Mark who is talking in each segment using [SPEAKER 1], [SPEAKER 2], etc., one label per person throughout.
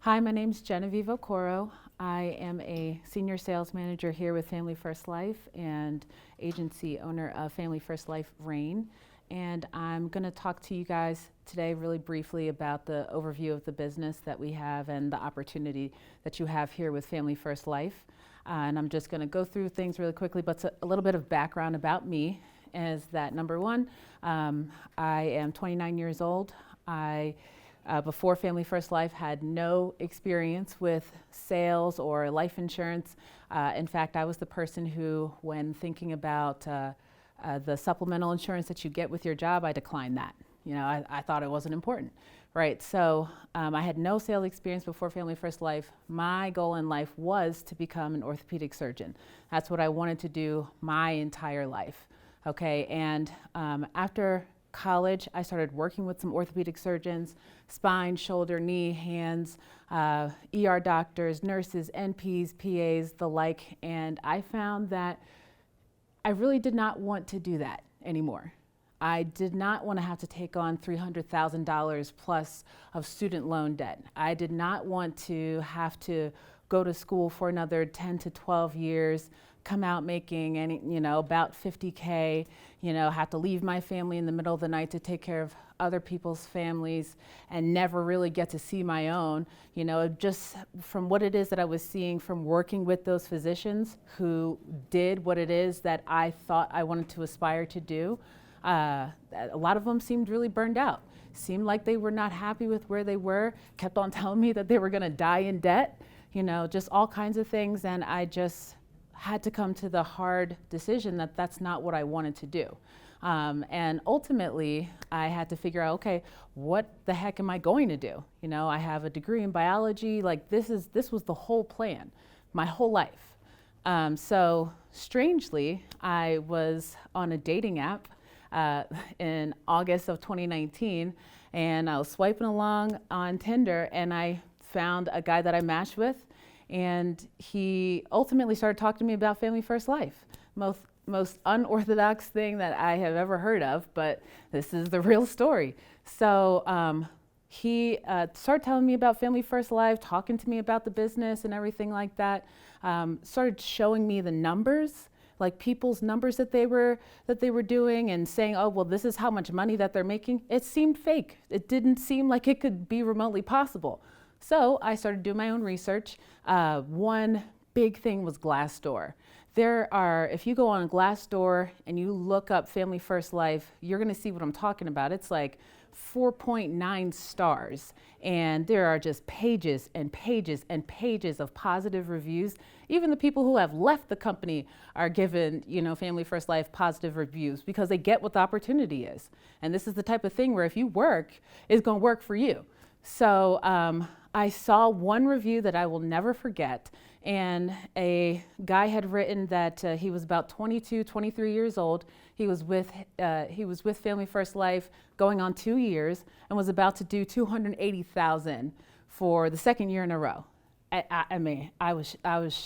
[SPEAKER 1] Hi, my name's Genevieve Okoro. I am a senior sales manager here with Family First Life and agency owner of Family First Life Rain. And I'm going to talk to you guys today really briefly about the overview of the business that we have and the opportunity that you have here with Family First Life. And I'm just going to go through things really quickly, but a little bit of background about me is that number one, I am 29 years old. Before Family First Life, had no experience with sales or life insurance. In fact, I was the person who, when thinking about the supplemental insurance that you get with your job, I declined that. You know, I thought it wasn't important, right? So I had no sales experience before Family First Life. My goal in life was to become an orthopedic surgeon. That's what I wanted to do my entire life, okay? And after college, I started working with some orthopedic surgeons, spine, shoulder, knee, hands, ER doctors, nurses, NPs, PAs, the like, and I found that I really did not want to do that anymore. I did not want to have to take on $300,000 plus of student loan debt. I did not want to have to go to school for another 10 to 12 years, come out making about 50K, have to leave my family in the middle of the night to take care of other people's families and never really get to see my own, just from what it is that I was seeing from working with those physicians who did what it is that I thought I wanted to aspire to do. A lot of them seemed really burned out, seemed like they were not happy with where they were, kept on telling me that they were gonna die in debt, just all kinds of things, and I just had to come to the hard decision that that's not what I wanted to do. And ultimately, I had to figure out, okay, what the heck am I going to do? I have a degree in biology, like this was the whole plan, my whole life. So strangely, I was on a dating app in August of 2019, and I was swiping along on Tinder, and I found a guy that I matched with, and he ultimately started talking to me about Family First Life. Most unorthodox thing that I have ever heard of, but this is the real story. So he started telling me about Family First Life, talking to me about the business and everything like that. Started showing me the numbers, like people's numbers that they were doing, and saying, oh, well, this is how much money that they're making. It seemed fake. It didn't seem like it could be remotely possible. So I started doing my own research. One big thing was Glassdoor. If you go on Glassdoor and you look up Family First Life, you're gonna see what I'm talking about. It's like 4.9 stars. And there are just pages and pages and pages of positive reviews. Even the people who have left the company are given, Family First Life positive reviews because they get what the opportunity is. And this is the type of thing where if you work, it's gonna work for you. So I saw one review that I will never forget, and a guy had written that he was about 22, 23 years old. He was with Family First Life going on 2 years and was about to do $280,000 for the second year in a row. I was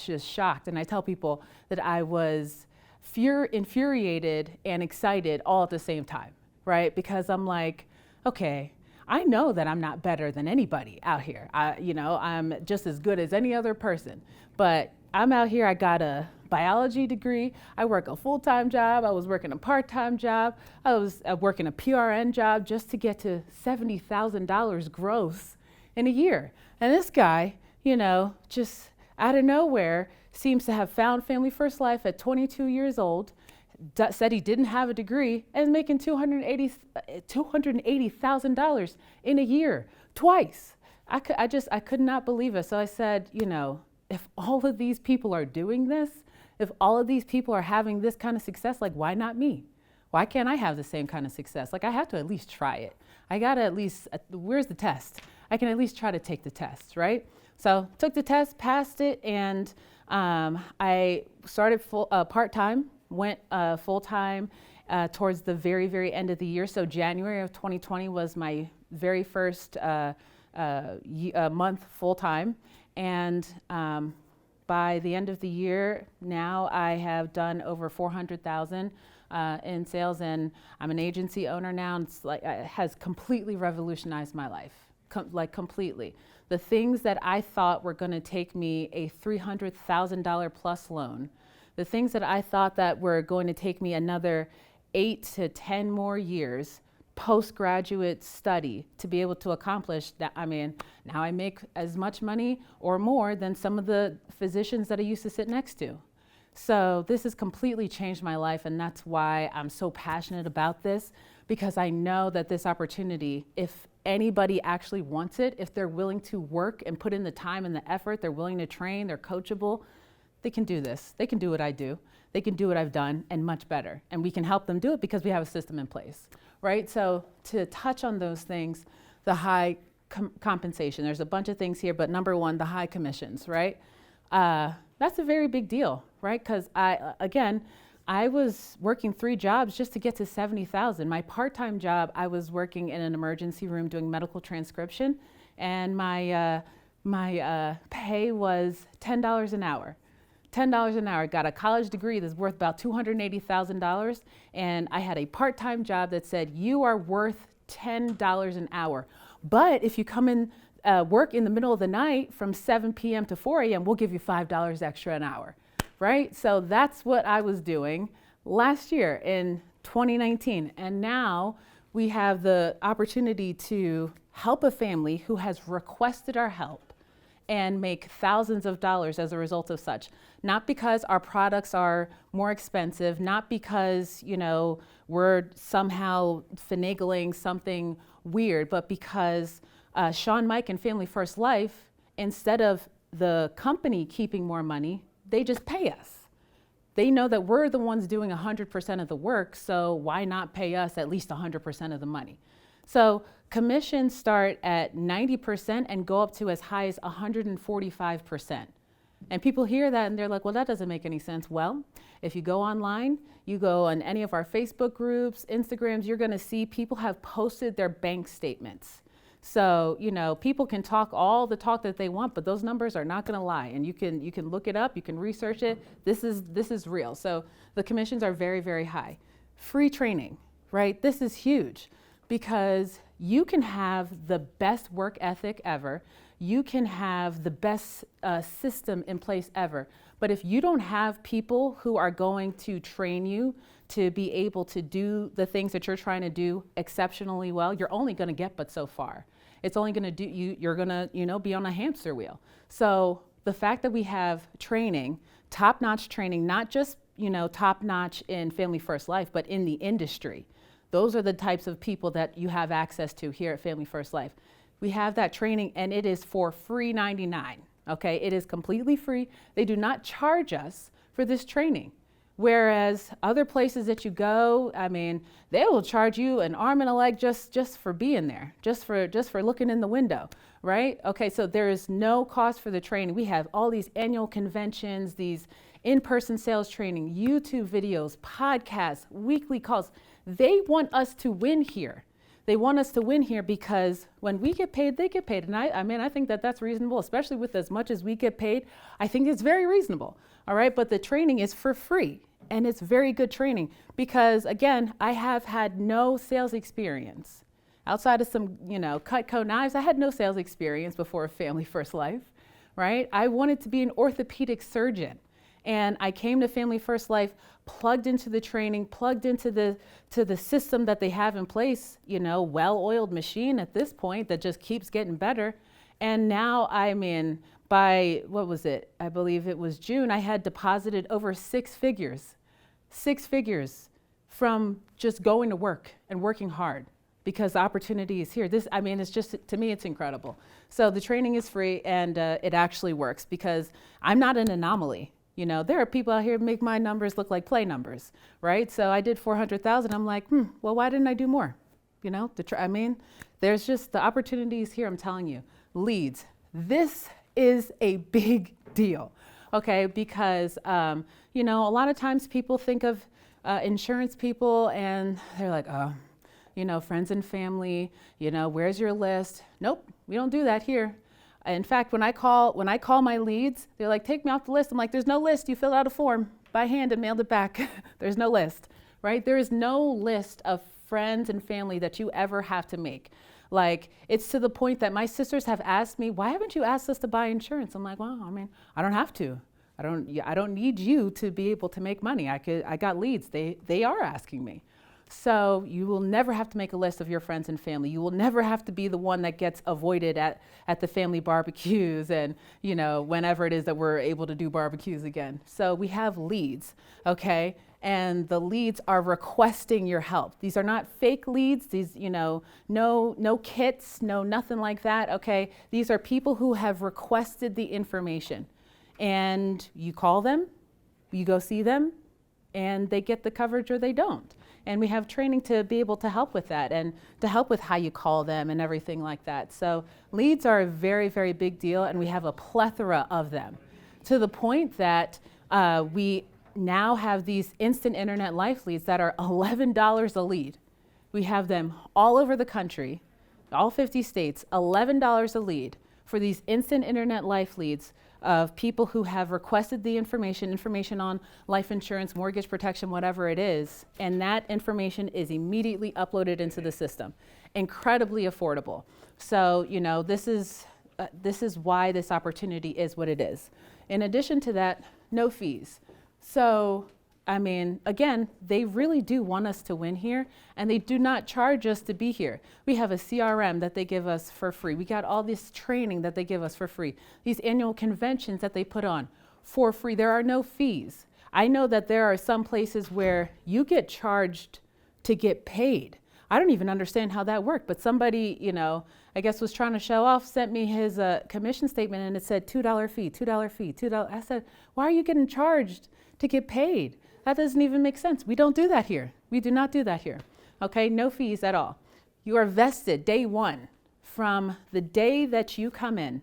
[SPEAKER 1] just shocked, and I tell people that I was infuriated and excited all at the same time, right? Because I'm like, okay, I know that I'm not better than anybody out here. I'm just as good as any other person, but I'm out here, I got a biology degree, I work a full-time job, I was working a part-time job, I was working a PRN job just to get to $70,000 gross in a year. And this guy, just out of nowhere, seems to have found Family First Life at 22 years old, said he didn't have a degree, and making $280,000 in a year, twice. I could not believe it. So I said, if all of these people are doing this, if all of these people are having this kind of success, like, why not me? Why can't I have the same kind of success? Like, I have to at least try it. I gotta at least, where's the test? I can at least try to take the test, right? So took the test, passed it, and I started part-time, went full-time towards the very, very end of the year. So January of 2020 was my very first month full-time. And by the end of the year, now I have done over 400,000 in sales, and I'm an agency owner now, and it has completely revolutionized my life. completely. The things that I thought were going to take me a $300,000 plus loan, the things that I thought that were going to take me another 8 to 10 more years postgraduate study to be able to accomplish that. I mean, now I make as much money or more than some of the physicians that I used to sit next to. So this has completely changed my life, and that's why I'm so passionate about this, because I know that this opportunity, if anybody actually wants it, if they're willing to work and put in the time and the effort, they're willing to train, they're coachable, they can do this. They can do what I do. They can do what I've done and much better. And we can help them do it because we have a system in place, right? So to touch on those things, the high compensation, there's a bunch of things here, but number one, the high commissions, right? That's a very big deal, right? Because I was working 3 jobs just to get to 70,000. My part-time job, I was working in an emergency room doing medical transcription, and my pay was $10 an hour. $10 an hour. Got a college degree that's worth about $280,000, and I had a part-time job that said you are worth $10 an hour. But if you come in work in the middle of the night from 7 p.m. to 4 a.m., we'll give you $5 extra an hour, right? So that's what I was doing last year in 2019. And now we have the opportunity to help a family who has requested our help and make thousands of dollars as a result of such. Not because our products are more expensive, not because, we're somehow finagling something weird, but because Sean, Mike, and Family First Life, instead of the company keeping more money, they just pay us. They know that we're the ones doing 100% of the work, so why not pay us at least 100% of the money? So commissions start at 90% and go up to as high as 145%. And people hear that and they're like, well, that doesn't make any sense. Well, if you go online, you go on any of our Facebook groups, Instagrams, you're gonna see people have posted their bank statements. So, people can talk all the talk that they want, but those numbers are not gonna lie. And you can look it up, you can research it. This is real. So the commissions are very, very high. Free training, right? This is huge because you can have the best work ethic ever. You can have the best system in place ever. But if you don't have people who are going to train you to be able to do the things that you're trying to do exceptionally well, you're only going to get but so far. It's only going to do you're going to, be on a hamster wheel. So the fact that we have training, top-notch training, not just, top-notch in Family First Life, but in the industry. Those are the types of people that you have access to here at Family First Life. We have that training and it is for free $99, okay? It is completely free. They do not charge us for this training. Whereas other places that you go, they will charge you an arm and a leg just for being there, just for looking in the window, right? Okay, so there is no cost for the training. We have all these annual conventions, these in-person sales training, YouTube videos, podcasts, weekly calls. They want us to win here. They want us to win here because when we get paid, they get paid. And I think that that's reasonable, especially with as much as we get paid. I think it's very reasonable, all right? But the training is for free, and it's very good training because, again, I have had no sales experience. Outside of some, Cutco knives, I had no sales experience before Family First Life, right? I wanted to be an orthopedic surgeon. And I came to Family First Life, plugged into the training, plugged into the system that they have in place, well-oiled machine at this point that just keeps getting better. And now by, I believe it was June, I had deposited over 6 figures from just going to work and working hard because the opportunity is here. It's just, to me, it's incredible. So the training is free and it actually works because I'm not an anomaly. There are people out here who make my numbers look like play numbers, right? So I did 400,000. I'm like, well, why didn't I do more? There's just the opportunities here. I'm telling you, leads. This is a big deal, okay? Because, a lot of times people think of insurance people and they're like, friends and family, where's your list? Nope, we don't do that here. In fact, when I call my leads, they're like, take me off the list. I'm like, there's no list. You filled out a form by hand and mailed it back. There's no list, right? There is no list of friends and family that you ever have to make. Like, it's to the point that my sisters have asked me, why haven't you asked us to buy insurance? I'm like, well, I mean, I don't have to. I don't need you to be able to make money. I got leads. They are asking me. So you will never have to make a list of your friends and family. You will never have to be the one that gets avoided at the family barbecues and, you know, whenever it is that we're able to do barbecues again. So we have leads, okay? And the leads are requesting your help. These are not fake leads. These, you know, no kits, nothing like that, okay? These are people who have requested the information. And you call them, you go see them, and they get the coverage or they don't. And we have training to be able to help with that and to help with how you call them and everything like that. So leads are a very, very big deal, and we have a plethora of them to the point that we now have these instant internet life leads that are $11 a lead. We have them all over the country, all 50 states, $11 a lead for these instant internet life leads of people who have requested the information on life insurance, mortgage protection, whatever it is, and that information is immediately uploaded into the system. Incredibly affordable. So, you know, this is why this opportunity is what it is. In addition to that, no fees. So, I mean, again, they really do want us to win here, and they do not charge us to be here. We have a CRM that they give us for free. We got all this training that they give us for free. These annual conventions that they put on for free. There are no fees. I know that there are some places where you get charged to get paid. I don't even understand how that worked, but somebody, you know, I guess was trying to show off, sent me his commission statement, and it said $2 fee, $2 fee, $2. I said, why are you getting charged to get paid? That doesn't even make sense. We don't do that here. We do not do that here. Okay, no fees at all. You are vested day one from the day that you come in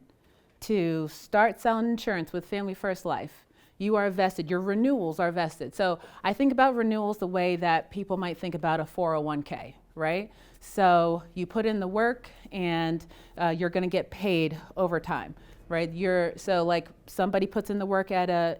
[SPEAKER 1] to start selling insurance with Family First Life. You are vested. Your renewals are vested. So I think about renewals the way that people might think about a 401k, right? So you put in the work and you're going to get paid over time, right? So like somebody puts in the work at a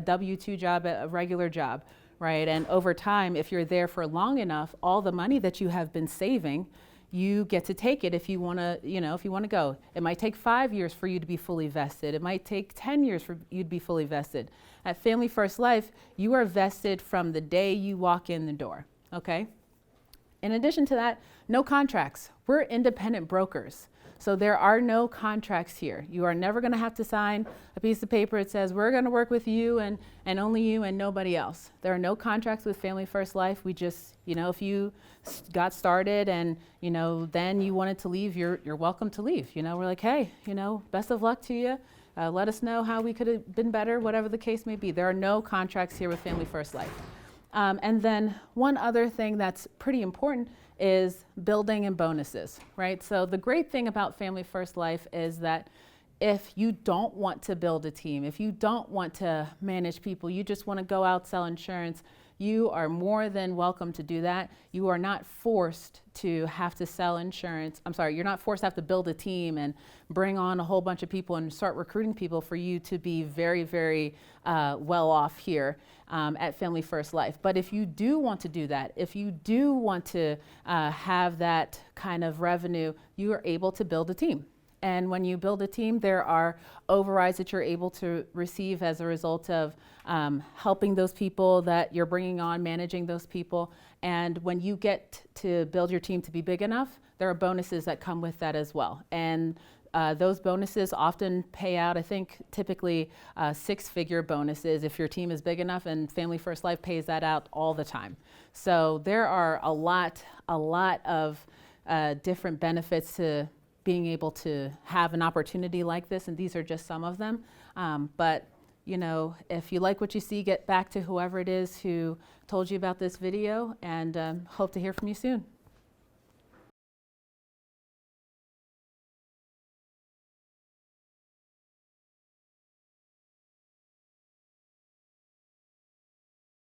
[SPEAKER 1] W-2 job, a regular job, right? And over time, if you're there for long enough, all the money that you have been saving, you get to take it if you want to, if you want to go. It might take 5 years for you to be fully vested. It might take 10 years for you to be fully vested. At Family First Life, you are vested from the day you walk in the door, okay? In addition to that, no contracts. We're independent brokers. So there are no contracts here. You are never going to have to sign a piece of paper that says we're going to work with you and only you and nobody else. There are no contracts with Family First Life. We just, if you got started and, then you wanted to leave, you're welcome to leave. We're like, hey, best of luck to you. Let us know how we could have been better, whatever the case may be. There are no contracts here with Family First Life. And then one other thing that's pretty important is building and bonuses, right? So the great thing about Family First Life is that if you don't want to build a team, if you don't want to manage people, you just want to go out, sell insurance, you are more than welcome to do that. You are not forced to have to sell insurance. You're not forced to have to build a team and bring on a whole bunch of people and start recruiting people for you to be very, very well off here at Family First Life. But if you do want to do that, if you do want to have that kind of revenue, you are able to build a team. And when you build a team, there are overrides that you're able to receive as a result of helping those people that you're bringing on, managing those people. And when you get to build your team to be big enough, there are bonuses that come with that as well. And those bonuses often pay out, I think, typically 6-figure bonuses if your team is big enough, and Family First Life pays that out all the time. So there are a lot of different benefits to being able to have an opportunity like this, and these are just some of them. But if you like what you see, get back to whoever it is who told you about this video, and hope to hear from you soon.